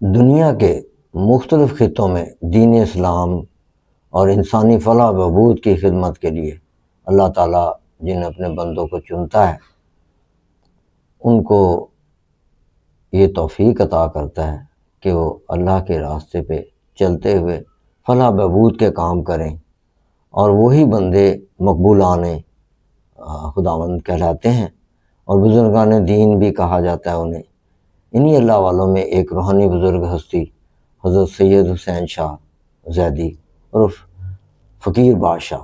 دنیا کے مختلف خطوں میں دین اسلام اور انسانی فلاح و بہبود کی خدمت کے لیے اللہ تعالیٰ جن اپنے بندوں کو چنتا ہے ان کو یہ توفیق عطا کرتا ہے کہ وہ اللہ کے راستے پہ چلتے ہوئے فلاح و بہبود کے کام کریں، اور وہی بندے مقبولان خداوند کہلاتے ہیں، اور بزرگان دین بھی کہا جاتا ہے انہیں۔ انہی اللہ والوں میں ایک روحانی بزرگ ہستی حضرت سید حسین شاہ زیدی عرف فقیر بادشاہ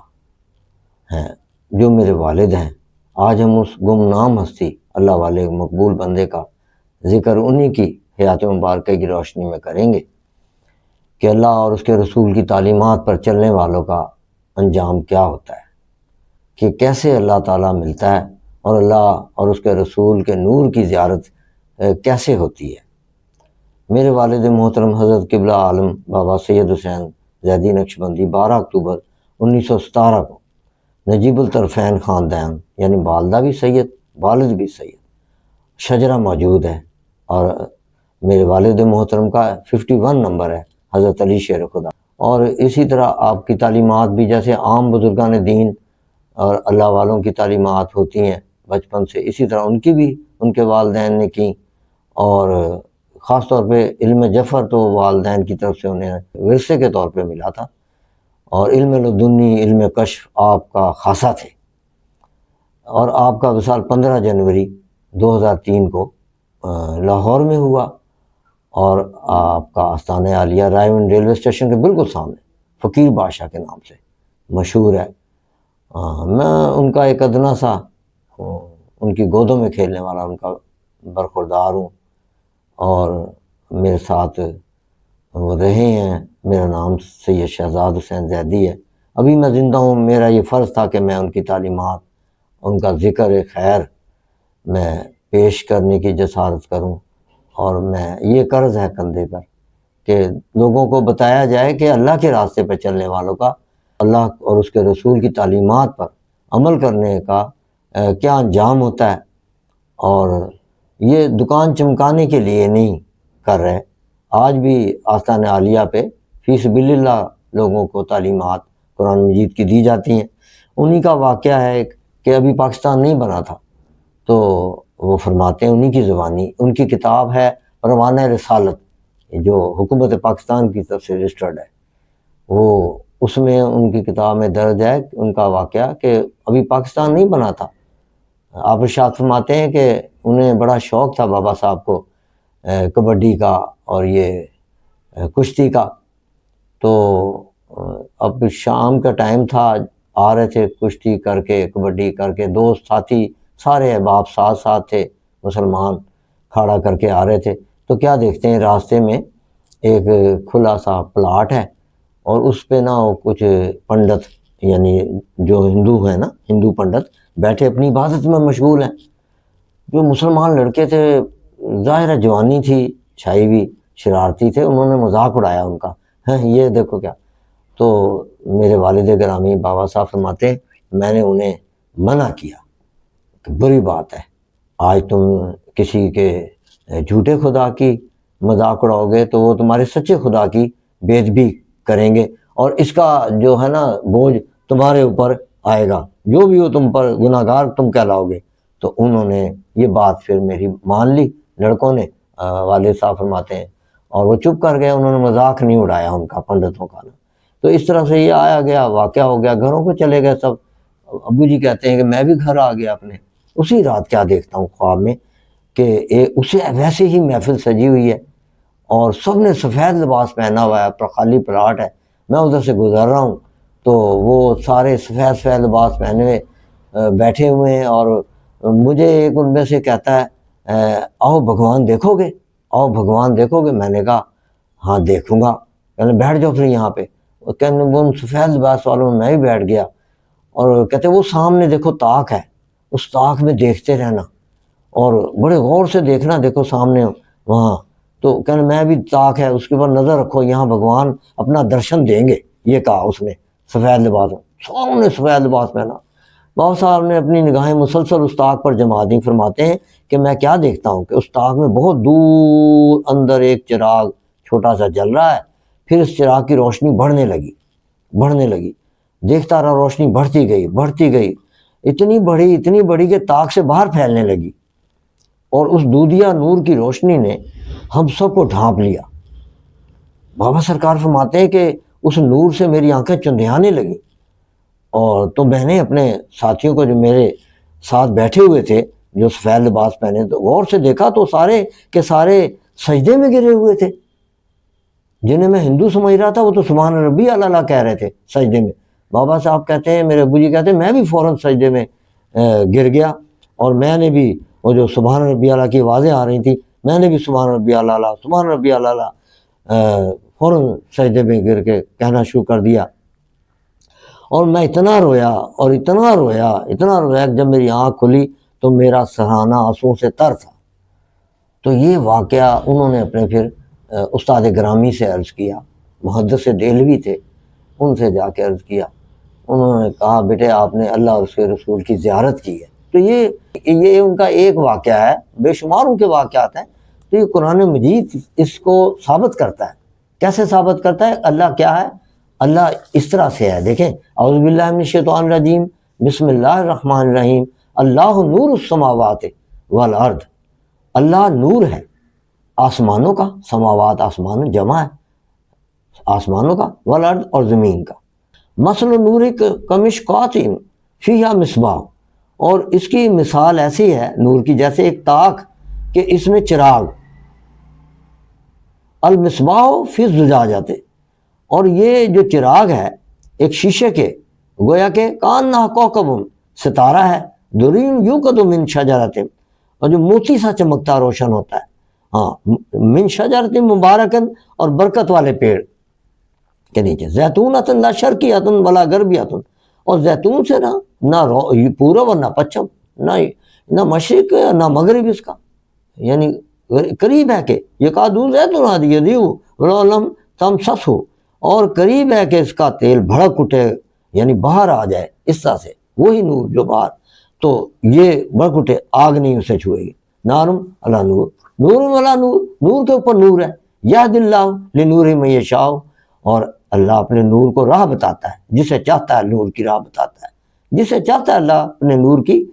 ہیں، جو میرے والد ہیں۔ آج ہم اس گمنام ہستی اللہ والے مقبول بندے کا ذکر انہی کی حیات مبارکہ کی روشنی میں کریں گے کہ اللہ اور اس کے رسول کی تعلیمات پر چلنے والوں کا انجام کیا ہوتا ہے، کہ کیسے اللہ تعالیٰ ملتا ہے، اور اللہ اور اس کے رسول کے نور کی زیارت کیسے ہوتی ہے۔ میرے والد محترم حضرت قبلہ عالم بابا سید حسین زیدی نقشبندی 12 اکتوبر 1917 کو نجیب الطرفین خاندان، یعنی والدہ بھی سید والد بھی سید، شجرہ موجود ہے، اور میرے والد محترم کا 51 نمبر ہے حضرت علی شیر خدا۔ اور اسی طرح آپ کی تعلیمات بھی جیسے عام بزرگان دین اور اللہ والوں کی تعلیمات ہوتی ہیں بچپن سے، اسی طرح ان کی بھی ان کے والدین نے کی، اور خاص طور پہ علم جفر تو والدین کی طرف سے انہیں ورثے کے طور پہ ملا تھا، اور علم لدنی علم کشف آپ کا خاصہ تھے۔ اور آپ کا وصال 15 جنوری 2003 کو لاہور میں ہوا، اور آپ کا آستانہ عالیہ رائے ون ریلوے اسٹیشن کے بالکل سامنے فقیر بادشاہ کے نام سے مشہور ہے۔ میں ان کا ایک ادنا سا ان کی گودوں میں کھیلنے والا ان کا برخوردار ہوں، اور میرے ساتھ وہ رہے ہیں۔ میرا نام سید شہزاد حسین زیدی ہے، ابھی میں زندہ ہوں۔ میرا یہ فرض تھا کہ میں ان کی تعلیمات، ان کا ذکر خیر میں پیش کرنے کی جسارت کروں، اور میں یہ قرض ہے کندھے پر کہ لوگوں کو بتایا جائے کہ اللہ کے راستے پہ چلنے والوں کا اللہ اور اس کے رسول کی تعلیمات پر عمل کرنے کا کیا انجام ہوتا ہے، اور یہ دکان چمکانے کے لیے نہیں کر رہے۔ آج بھی آستانہ عالیہ پہ فی سبیل اللہ لوگوں کو تعلیمات قرآن مجید کی دی جاتی ہیں۔ انہی کا واقعہ ہے کہ ابھی پاکستان نہیں بنا تھا، تو وہ فرماتے ہیں، انہی کی زبانی، ان کی کتاب ہے پروانہ رسالت، جو حکومت پاکستان کی طرف سے رجسٹرڈ ہے، وہ اس میں ان کی کتاب میں درج ہے ان کا واقعہ کہ ابھی پاکستان نہیں بنا تھا۔ آپ ارشاد فرماتے ہیں کہ انہیں بڑا شوق تھا بابا صاحب کو کبڈی کا اور یہ کشتی کا، تو اب شام کا ٹائم تھا، آ رہے تھے کشتی کر کے کبڈی کر کے، دوست ساتھی سارے احباب ساتھ ساتھ تھے، مسلمان کھاڑا کر کے آ رہے تھے، تو کیا دیکھتے ہیں راستے میں ایک کھلا سا پلاٹ ہے، اور اس پہ نا کچھ پنڈت، یعنی جو ہندو ہیں نا، ہندو پنڈت بیٹھے اپنی عبادت میں مشغول ہیں۔ جو مسلمان لڑکے تھے، ظاہر جوانی تھی چھائی ہوئی، شرارتی تھے، انہوں نے مذاق اڑایا ان کا، یہ دیکھو کیا۔ تو میرے والد گرامی بابا صاحب فرماتے ہیں، میں نے انہیں منع کیا کہ بری بات ہے، آج تم کسی کے جھوٹے خدا کی مذاق اڑاؤ گے تو وہ تمہارے سچے خدا کی بے ادبی کریں گے، اور اس کا جو ہے نا بوجھ تمہارے اوپر آئے گا، جو بھی ہو تم پر گناہ گار تم کہلاؤ گے۔ تو انہوں نے یہ بات پھر میری مان لی لڑکوں نے، والد صاحب فرماتے ہیں، اور وہ چپ کر گئے، انہوں نے مذاق نہیں اڑایا ان کا، پنڈتوں کا نا۔ تو اس طرح سے یہ آیا گیا، واقعہ ہو گیا، گھروں کو چلے گئے سب۔ ابو جی کہتے ہیں کہ میں بھی گھر آ گیا اپنے، اسی رات کیا دیکھتا ہوں خواب میں کہ اسے ویسے ہی محفل سجی ہوئی ہے، اور سب نے سفید لباس پہنا ہوا ہے، پر خالی پلاٹ ہے، میں ادھر سے گزر رہا ہوں تو وہ سارے سفید سفید لباس پہنے ہوئے بیٹھے ہوئے ہیں، اور مجھے ایک ان میں سے کہتا ہے آؤ بھگوان دیکھو گے، آؤ بھگوان دیکھو گے۔ میں نے کہا ہاں دیکھوں گا، کہنے بیٹھ جاؤ پھر یہاں پہ۔ کہنے وہ سفید لباس والوں میں بھی بیٹھ گیا، اور کہتے وہ سامنے دیکھو طاق ہے، اس طاق میں دیکھتے رہنا، اور بڑے غور سے دیکھنا، دیکھو سامنے وہاں۔ تو کہنے میں بھی طاق ہے اس کے اوپر نظر رکھو، یہاں بھگوان اپنا درشن دیں گے، یہ کہا اس نے سفید لباس میں، ساروں نے سفید لباس پہنا۔ بابا صاحب نے اپنی نگاہیں مسلسل اس طاق پر جما دیں، فرماتے ہیں کہ میں کیا دیکھتا ہوں کہ اس طاق میں بہت دور اندر ایک چراغ چھوٹا سا جل رہا ہے، پھر اس چراغ کی روشنی بڑھنے لگی، دیکھتا رہا روشنی بڑھتی گئی، اتنی بڑی کہ طاق سے باہر پھیلنے لگی، اور اس دودھیا نور کی روشنی نے ہم سب کو ڈھانپ لیا۔ بابا سرکار فرماتے ہیں کہ اس نور سے میری آنکھیں چندیانے لگیں، اور تو میں نے اپنے ساتھیوں کو جو میرے ساتھ بیٹھے ہوئے تھے جو سفید لباس پہنے، تو غور سے دیکھا تو سارے کے سارے سجدے میں گرے ہوئے تھے۔ جنہیں میں ہندو سمجھ رہا تھا وہ تو سبحان ربی اللہ کہہ رہے تھے سجدے میں۔ بابا صاحب کہتے ہیں، میرے ابو جی کہتے ہیں، میں بھی فوراً سجدے میں گر گیا، اور میں نے بھی وہ جو سبحان ربی اللہ کی آوازیں آ رہی تھیں، میں نے بھی سبحان ربی اللہ سبحان ربی اللہ فوراً سجدے میں گر کے کہنا شروع کر دیا۔ اور میں اتنا رویا کہ جب میری آنکھ کھلی تو میرا سرہانہ آنسوؤں سے تر تھا۔ تو یہ واقعہ انہوں نے اپنے پھر استاد گرامی سے عرض کیا، محدث دہلوی تھے، ان سے جا کے عرض کیا۔ انہوں نے کہا بیٹے آپ نے اللہ اور اس کے رسول کی زیارت کی ہے۔ تو یہ ان کا ایک واقعہ ہے، بے شمار ان کے واقعات ہیں۔ تو یہ قرآن مجید اس کو ثابت کرتا ہے۔ کیسے ثابت کرتا ہے؟ اللہ کیا ہے؟ اللہ اس طرح سے ہے، دیکھیں، اعوذ باللہ من الشیطان الرجیم، بسم اللہ الرحمن الرحیم، اللہ نور السماوات والارض، اللہ نور ہے آسمانوں کا، سماوات آسمان جمع ہے آسمانوں کا، والارض اور زمین کا، مثل نور کمشکات فیہا مصباح، اور اس کی مثال ایسی ہے نور کی جیسے ایک طاق کہ اس میں چراغ، المصباح فی الزجاجۃ، اور یہ جو چراغ ہے ایک شیشے کے، گویا کہ کانہا کوکب، ستارہ ہے، درین یوقد من شجرۃ، اور جو موتی سا چمکتا روشن ہوتا ہے، من شجرۃ مبارکن، اور برکت والے پیڑ کے نیچے، زیتونۃ لا شرقیۃ ولا غربیۃ، اور زیتون سے نہ پورب اور نہ پچھم، نہ مشرق نہ مغرب اس کا، یعنی قریب ہے کہ یکادو زیتون یضیء ولو لم تمسسہ، اور قریب ہے کہ اس کا تیل بھڑک اٹھے، یعنی باہر آ جائے اس طرح سے، وہی نور جو باہر، تو یہ بھڑک اٹھے، آگ نہیں اسے چھوئے گی، نارم علی نور، نور والا نور، نور کے اوپر نور ہے، یہد اللہ لنورہ من یشاء، اور اللہ اپنے نور کو راہ بتاتا ہے، جسے چاہتا ہے نور کی راہ بتاتا ہے، جسے چاہتا ہے اللہ اپنے نور کی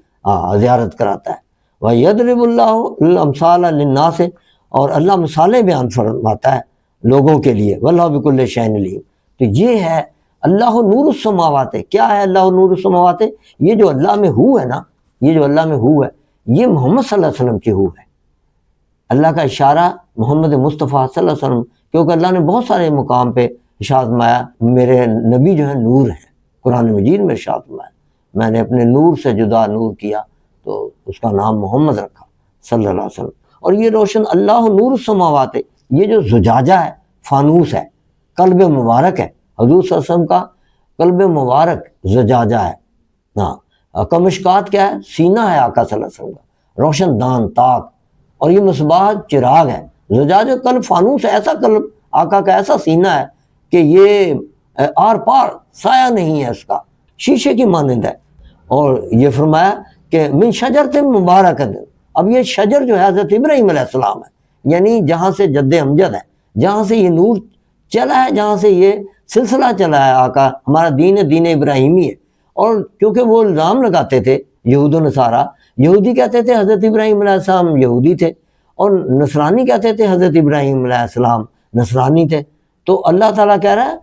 زیارت کراتا ہے۔ وَيَضْرِبُ اللَّهُ الْأَمْثَالَ لِلنَّاسِ، اور اللہ مثالیں بیان فرماتا ہے لوگوں کے لیے، وَاللَّهُ بِكُلِّ شَيْءٍ عَلِيمٌ۔ تو یہ ہے اللہ نور السماوات، کیا ہے اللہ نور السماوات؟ یہ جو اللہ میں ہو ہے نا، یہ جو اللہ میں ہو ہے، یہ محمد صلی اللہ علیہ وسلم کی ہو ہے۔ اللہ کا اشارہ محمد مصطفیٰ صلی اللہ علیہ وسلم، کیونکہ اللہ نے بہت سارے مقام پہ ارشاد فرمایا میرے نبی جو ہے نور ہے، قرآن مجید میں ارشاد فرمایا میں نے اپنے نور سے جدا نور کیا، تو اس کا نام محمد رکھا صلی اللہ علیہ وسلم۔ اور یہ روشن اللہ نور السماوات، یہ جو زجاجہ ہے، فانوس ہے، قلب مبارک ہے، حضور صلی اللہ علیہ وسلم کا قلب مبارک زجاجہ ہے۔ کمشکات کیا ہے؟ سینہ ہے آقا صلی اللہ علیہ وسلم کا، روشن دان طاق، اور یہ مصباح چراغ ہے، زجاجہ قلب فانوس ہے، ایسا قلب آقا کا ایسا سینہ ہے کہ یہ آر پار سایہ نہیں ہے اس کا، شیشے کی مانند ہے۔ اور یہ فرمایا کہ من شجرۃ مبارکۃ، اب یہ شجر جو ہے حضرت ابراہیم علیہ السلام ہے، یعنی جہاں سے جد امجد ہے، جہاں سے یہ نور چلا ہے، جہاں سے یہ سلسلہ چلا ہے، آقا ہمارا دین ابراہیمی ہے۔ اور کیونکہ وہ الزام لگاتے تھے یہود و نصارہ، یہودی کہتے تھے حضرت ابراہیم علیہ السلام یہودی تھے، اور نصرانی کہتے تھے حضرت ابراہیم علیہ السلام نصرانی تھے۔ تو اللہ تعالیٰ کہہ رہا ہے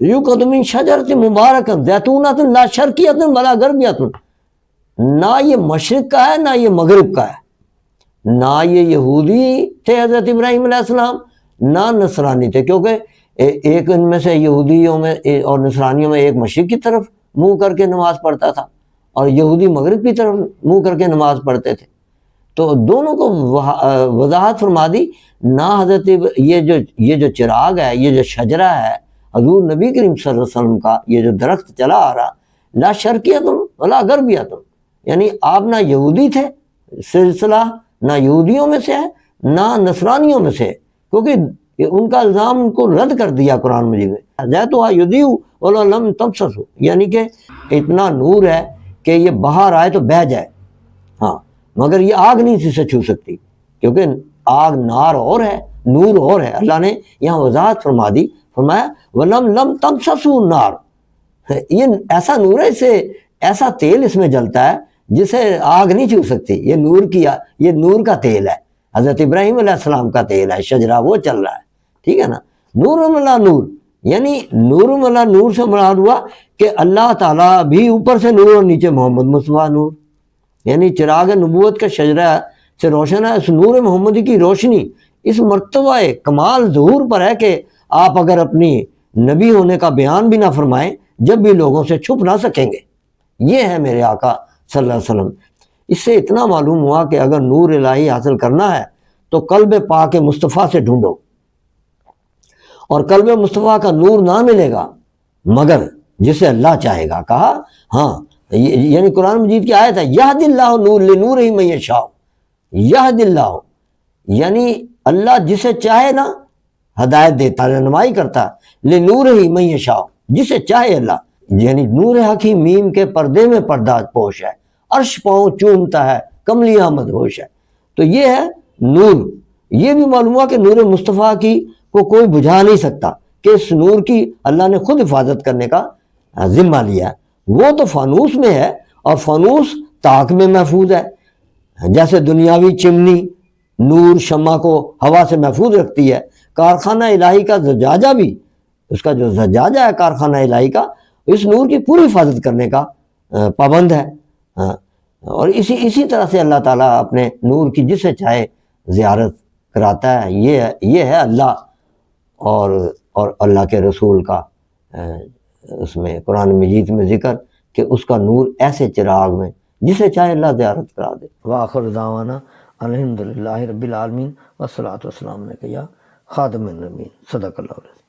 یوقد من شجرۃ مبارکۃ زیتونۃ لا شرقیۃ ولا غربیۃ، نہ یہ مشرق کا ہے نہ یہ مغرب کا ہے، نہ یہ یہودی تھے حضرت ابراہیم علیہ السلام، نہ نصرانی تھے، کیونکہ ایک ان میں سے یہودیوں میں اور نصرانیوں میں ایک مشرق کی طرف منہ کر کے نماز پڑھتا تھا، اور یہودی مغرب کی طرف منہ کر کے نماز پڑھتے تھے۔ تو دونوں کو وضاحت فرما دی، نہ حضرت یہ جو چراغ ہے، یہ جو شجرہ ہے حضور نبی کریم صلی اللہ علیہ وسلم کا، یہ جو درخت چلا آ رہا، لا شرقیۃ ولا غربیۃ، یعنی آپ نہ یہودی تھے، سلسلہ نہ یہودیوں میں سے ہے نہ نصرانیوں میں سے، کیونکہ ان کا الزام ان کو رد کر دیا قرآن مجید میں، زیتونہ یضیء ولو لم تمسسہ، یعنی کہ اتنا نور ہے کہ یہ باہر آئے تو بہہ جائے، ہاں، مگر یہ آگ نہیں اسے چھو سکتی، کیونکہ آگ نار اور ہے نور اور ہے. اللہ نے یہاں وضاحت فرما دی, فرمایا وَلَمْ لَمْ تَمْسَسْهُ النَّارُ, یہ ایسا نور ہے, اسے ایسا تیل اس میں جلتا ہے جسے آگ نہیں چھو سکتی. یہ نور کا تیل ہے, حضرت ابراہیم علیہ السلام کا تیل ہے, شجرہ وہ چل رہا ہے, ٹھیک ہے نا. نور ملا نور, یعنی نور ملا نور سے مراد ہوا کہ اللہ تعالیٰ بھی اوپر سے نور اور نیچے محمد مصطفیٰ نور, یعنی چراغ نبوت کا شجرہ سے روشن ہے. اس نور محمدی کی روشنی اس مرتبہ کمال ظہور پر ہے کہ آپ اگر اپنی نبی ہونے کا بیان بھی نہ فرمائیں, جب بھی لوگوں سے چھپ نہ سکیں گے. یہ ہے میرے آقا صلی اللہ علیہ وسلم. اس سے اتنا معلوم ہوا کہ اگر نور الہی حاصل کرنا ہے تو قلب پاک مصطفیٰ سے ڈھونڈو, اور قلب مصطفیٰ کا نور نہ ملے گا مگر جسے اللہ چاہے گا. کہا ہاں, یعنی قرآن مجید کی آیت ہے, یہد اللہ نور لنورہ من یشاء, یہد اللہ, یعنی اللہ جسے چاہے نا ہدایت دیتا, رہنمائی کرتا, لنورہ من یشاء, جسے چاہے اللہ. یعنی نور حقی میم کے پردے میں پردہ پوش ہے, عرش پاؤں چومتا ہے, کملی آمد ہوش ہے. تو یہ ہے نور. یہ بھی معلوم ہوا کہ نور مصطفیٰ کی کو کوئی بجھا نہیں سکتا, کہ اس نور کی اللہ نے خود حفاظت کرنے کا ذمہ لیا ہے. وہ تو فانوس میں ہے, اور فانوس طاق میں محفوظ ہے. جیسے دنیاوی چمنی نور شمع کو ہوا سے محفوظ رکھتی ہے, کارخانہ الہی کا زجاجہ بھی, اس کا جو زجاجہ ہے کارخانہ الہی کا, اس نور کی پوری حفاظت کرنے کا پابند ہے. اور اسی طرح سے اللہ تعالیٰ اپنے نور کی جسے چاہے زیارت کراتا ہے. یہ ہے اللہ اور اللہ کے رسول کا اس میں قرآن مجید میں ذکر کہ اس کا نور ایسے چراغ میں جسے چاہے اللہ زیارت کرا دے. وآخر دعوانا الحمدللہ رب العالمین والصلاۃ والسلام علیک یا خاتم النبیین. صدق اللہ علیہ.